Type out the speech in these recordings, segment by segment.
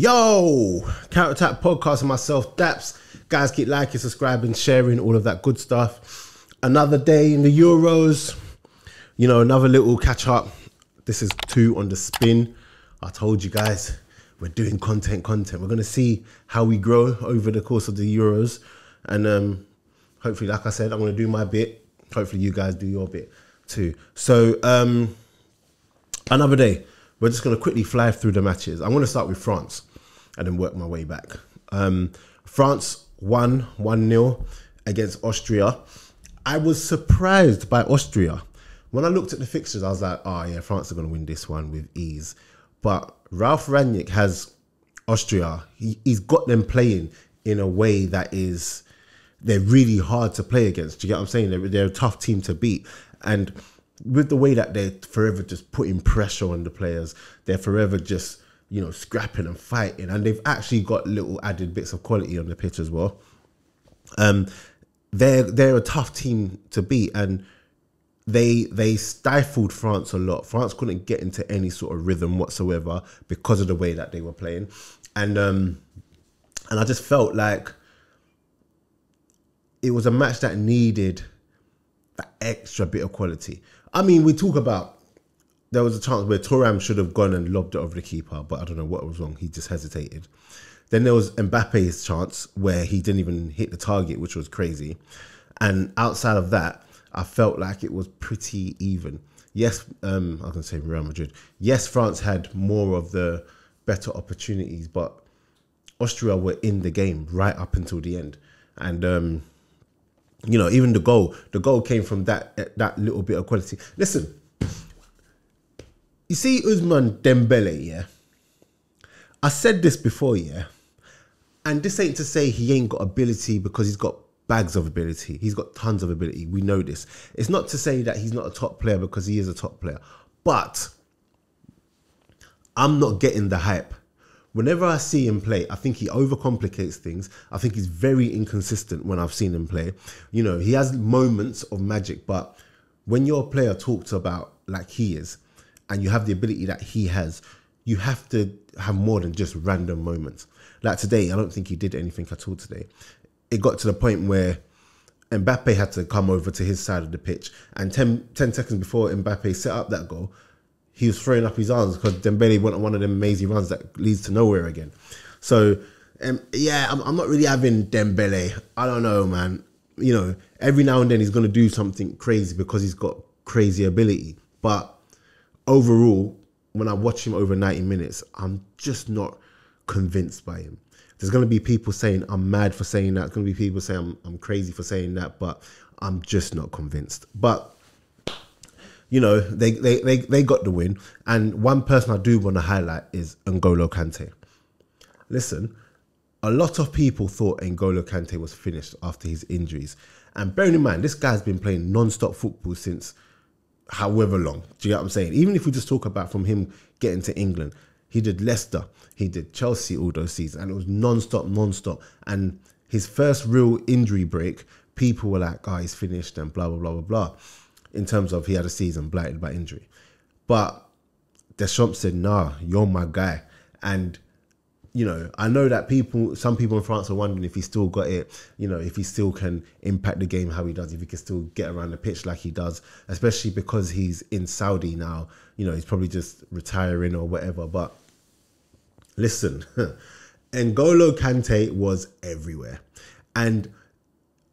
Yo, Counter Attack Podcast and myself, Daps. Guys, keep liking, subscribing, sharing, all of that good stuff. Another day in the Euros. You know, another little catch up. This is 2 on the spin. I told you guys, we're doing content. We're going to see how we grow over the course of the Euros. And hopefully, like I said, I'm going to do my bit. Hopefully, you guys do your bit too. So, another day. We're just going to quickly fly through the matches. I'm going to start with France and then work my way back. France won 1-0 against Austria. I was surprised by Austria. When I looked at the fixtures, I was like, oh yeah, France are going to win this one with ease. But Ralf Rangnick has Austria. He's got them playing in a way that is, they're really hard to play against. Do you get what I'm saying? They're a tough team to beat. And with the way that they're forever just putting pressure on the players, they're forever just, you know, scrapping and fighting. And they've actually got little added bits of quality on the pitch as well. They're a tough team to beat, and they stifled France a lot. France couldn't get into any sort of rhythm whatsoever because of the way that they were playing. And I just felt like it was a match that needed that extra bit of quality. I mean, we talk about, there was a chance where Thuram should have gone and lobbed it over the keeper, but I don't know what was wrong. He just hesitated. Then there was Mbappe's chance where he didn't even hit the target, which was crazy. And outside of that, I felt like it was pretty even. Yes, I was going to say Real Madrid. Yes, France had more of the better opportunities, but Austria were in the game right up until the end. And, you know, even the goal came from that little bit of quality. Listen, you see Ousmane Dembele, yeah? I said this before, yeah? And this ain't to say he ain't got ability, because he's got bags of ability. He's got tons of ability. We know this. It's not to say that he's not a top player, because he is a top player. But I'm not getting the hype. Whenever I see him play, I think he overcomplicates things. I think he's very inconsistent when I've seen him play. You know, he has moments of magic, but when your player talks about like he is, and you have the ability that he has, you have to have more than just random moments. Like today, I don't think he did anything at all today. It got to the point where Mbappe had to come over to his side of the pitch, and 10 seconds before Mbappe set up that goal, he was throwing up his arms because Dembele went on one of them amazing runs that leads to nowhere again. So, yeah, I'm not really having Dembele. I don't know, man. You know, every now and then he's going to do something crazy because he's got crazy ability. But overall, when I watch him over 90 minutes, I'm just not convinced by him. There's going to be people saying I'm mad for saying that. There's going to be people saying I'm crazy for saying that, but I'm just not convinced. But you know, they got the win. And one person I do want to highlight is N'Golo Kante. Listen, a lot of people thought N'Golo Kante was finished after his injuries. And bearing in mind, this guy's been playing non-stop football since however long. Do you get what I'm saying? Even if we just talk about from him getting to England, he did Leicester, he did Chelsea all those seasons, and it was non-stop. And his first real injury break, people were like, oh, he's finished and blah, blah, blah, blah, blah. In terms of he had a season blighted by injury. But Deschamps said, nah, you're my guy. And, you know, I know that some people in France are wondering if he still got it, you know, if he still can impact the game how he does, if he can still get around the pitch like he does, especially because he's in Saudi now. You know, he's probably just retiring or whatever. But listen, N'Golo Kante was everywhere. And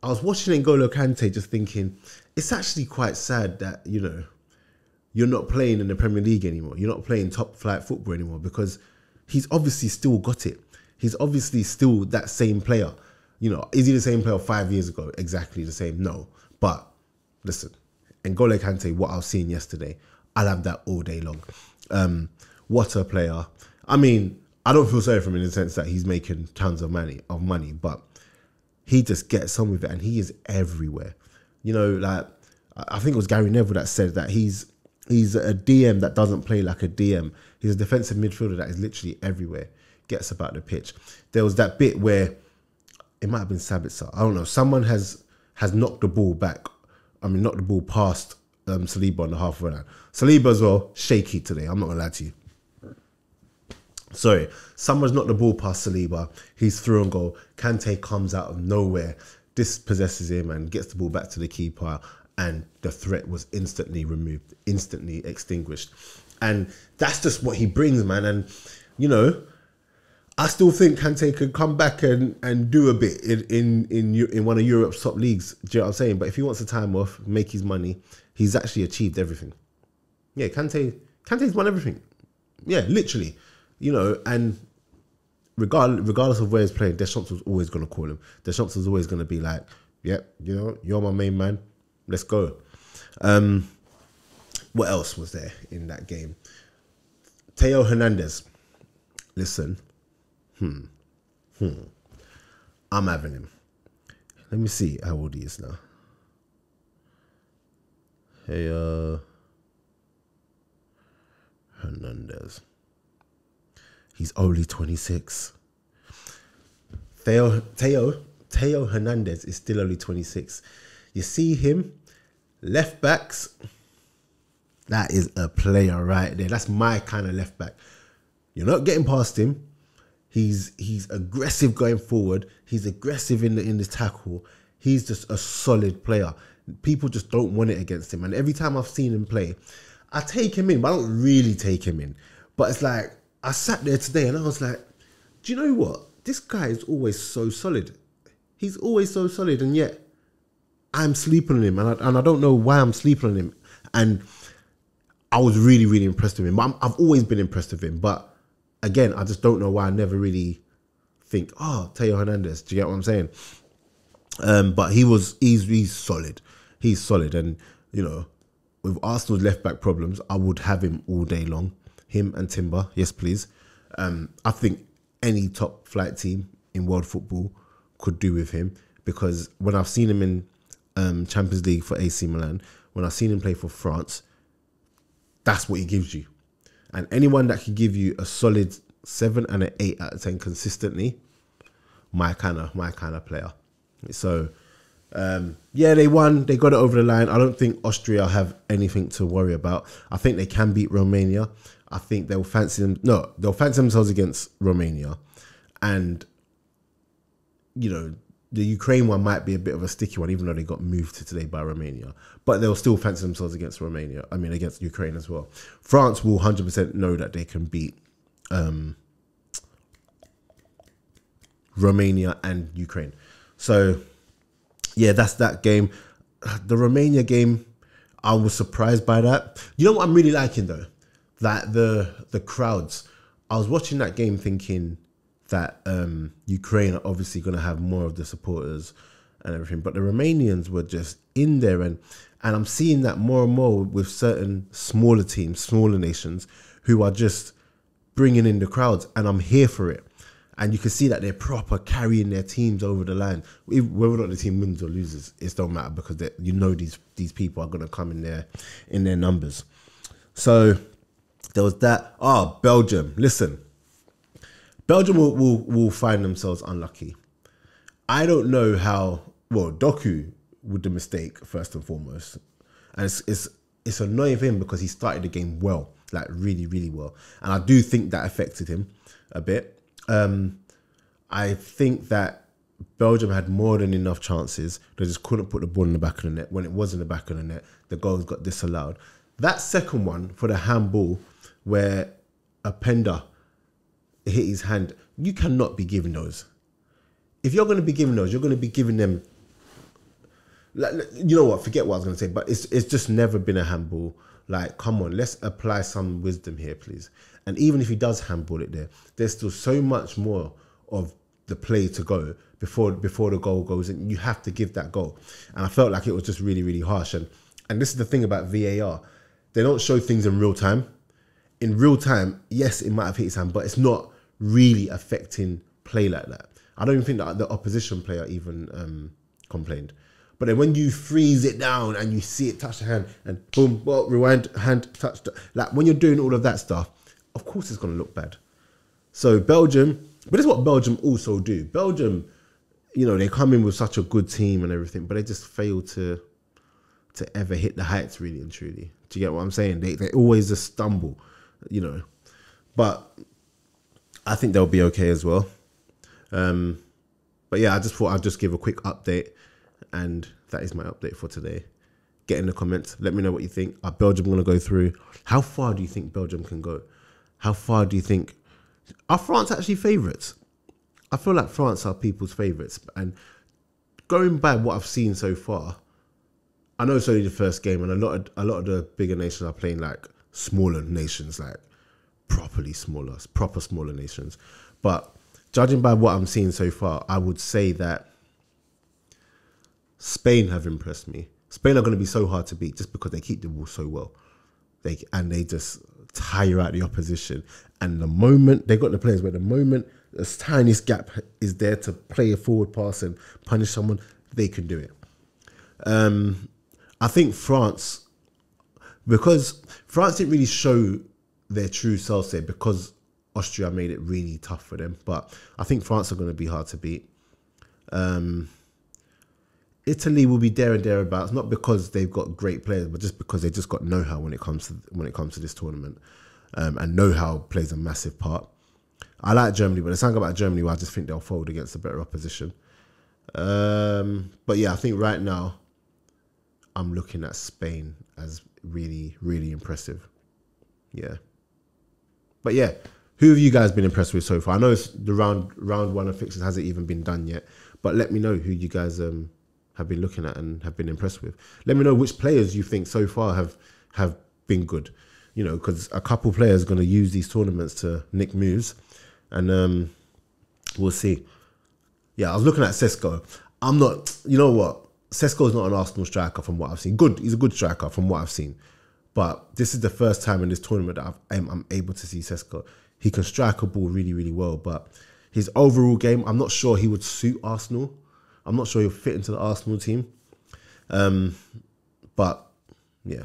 I was watching N'Golo Kante just thinking, it's actually quite sad that, you know, you're not playing in the Premier League anymore. You're not playing top flight football anymore, because he's obviously still got it. He's obviously still that same player. You know, is he the same player 5 years ago? Exactly the same? No. But listen, N'Golo Kante, what I was seeing yesterday, I'll have that all day long. What a player. I mean, I don't feel sorry for him in the sense that he's making tons of money, but he just gets on with it, and he is everywhere. You know, like, I think it was Gary Neville that said that he's a DM that doesn't play like a DM. He's a defensive midfielder that is literally everywhere, gets about the pitch. There was that bit where, it might have been Sabitzer, I don't know, someone has knocked the ball back. I mean, knocked the ball past Saliba on the halfway line. Saliba as well, shaky today, I'm not going to lie to you. Sorry, someone's knocked the ball past Saliba. He's through and goal. Kante comes out of nowhere, dispossesses him and gets the ball back to the keeper. And the threat was instantly removed, instantly extinguished. And that's just what he brings, man. And, you know, I still think Kante could come back and do a bit in one of Europe's top leagues. Do you know what I'm saying? But if he wants a time off, make his money, he's actually achieved everything. Yeah, Kante's won everything. Yeah, literally. You know, and regardless of where he's playing, Deschamps was always going to call him. Deschamps was always going to be like, yep, you know, you're my main man. Let's go. What else was there in that game? Theo Hernandez. Listen. I'm having him. Let me see how old he is now. Theo Hernandez. He's only 26. Theo Hernandez is still only 26. You see him, left backs, that is a player right there. That's my kind of left back. You're not getting past him. He's aggressive going forward. He's aggressive in the tackle. He's just a solid player. People just don't want it against him. And every time I've seen him play, I take him in, but I don't really take him in. But it's like, I sat there today and I was like, do you know what? This guy is always so solid. He's always so solid, and yet I'm sleeping on him, and I don't know why I'm sleeping on him. And I was really, really impressed with him. I've always been impressed with him, but again, I just don't know why I never really think, oh, Theo Hernandez. Do you get what I'm saying? But he's solid. He's solid, and you know, with Arsenal's left back problems, I would have him all day long. Him and Timber, yes, please. I think any top flight team in world football could do with him, because when I've seen him in Champions League for AC Milan, when I've seen him play for France, that's what he gives you. And anyone that can give you a solid 7 and an 8 out of 10 consistently, my kind of player. So yeah, they won. They got it over the line. I don't think Austria have anything to worry about. I think they can beat Romania. I think they'll fancy themselves against Romania. And, you know, the Ukraine one might be a bit of a sticky one, even though they got moved to today by Romania. But they'll still fancy themselves against against Ukraine as well. France will 100% know that they can beat Romania and Ukraine. So, yeah, that's that game. The Romania game, I was surprised by that. You know what I'm really liking, though? That the crowds. I was watching that game thinking that Ukraine are obviously going to have more of the supporters and everything, but the Romanians were just in there, and I'm seeing that more and more with certain smaller teams, smaller nations, who are just bringing in the crowds, and I'm here for it. And you can see that they're proper carrying their teams over the line. Whether or not the team wins or loses, it don't matter, because you know these people are going to come in their numbers. So there was that. Belgium. Listen, Belgium will find themselves unlucky. I don't know how. Well, Doku with the mistake first and foremost, and it's annoying for him because he started the game well, like really, really well, and I do think that affected him a bit. I think that Belgium had more than enough chances. They just couldn't put the ball in the back of the net. When it was in the back of the net, the goals got disallowed. That second one for the handball, where a Pender hit his hand, you cannot be giving those. If you're going to be giving those, you're going to be giving them. You know what? Forget what I was going to say, but it's just never been a handball. Like, come on, let's apply some wisdom here, please. And even if he does handball it there's still so much more of the play to go before the goal goes in. You have to give that goal. And I felt like it was just really, really harsh. And this is the thing about VAR. They don't show things in real time. In real time, yes, it might have hit his hand, but it's not really affecting play like that. I don't even think that the opposition player even complained. But then when you freeze it down and you see it touch the hand and boom, well, rewind, hand touch, like when you're doing all of that stuff, of course it's going to look bad. So Belgium, but this is what Belgium also do. Belgium, you know, they come in with such a good team and everything, but they just fail to ever hit the heights, really and truly. Do you get what I'm saying? They always just stumble, you know. But I think they'll be okay as well. But yeah, I just thought I'd just give a quick update, and that is my update for today. Get in the comments. Let me know what you think. Are Belgium going to go through? How far do you think Belgium can go? How far do you think... Are France actually favourites? I feel like France are people's favourites. And going by what I've seen so far, I know it's only the first game, and a lot of the bigger nations are playing like smaller nations, like proper smaller nations. But judging by what I'm seeing so far, I would say that Spain have impressed me. Spain are going to be so hard to beat just because they keep the ball so well. They just tire out the opposition. And the moment they got the players where the moment the tiniest gap is there to play a forward pass and punish someone, they can do it. I think France, because France didn't really show their true selves there because Austria made it really tough for them. But I think France are going to be hard to beat. Italy will be there and thereabouts, not because they've got great players, but just because they just got know-how when it comes to this tournament, and know-how plays a massive part. I like Germany, but there's something about Germany where I just think they'll fold against a better opposition. But yeah, I think right now I'm looking at Spain as really, really impressive. Yeah. But yeah, who have you guys been impressed with so far? I know it's the round one of fixtures hasn't even been done yet, but let me know who you guys have been looking at and have been impressed with. Let me know which players you think so far have been good. You know, because a couple players are going to use these tournaments to nick moves, and we'll see. Yeah, I was looking at Sesko. I'm not, you know what? Sesko's not an Arsenal striker from what I've seen. Good, he's a good striker from what I've seen. But this is the first time in this tournament that I'm able to see Sesko. He can strike a ball really, really well, but his overall game, I'm not sure he would suit Arsenal. I'm not sure he'll fit into the Arsenal team. But yeah.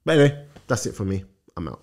But anyway, that's it for me. I'm out.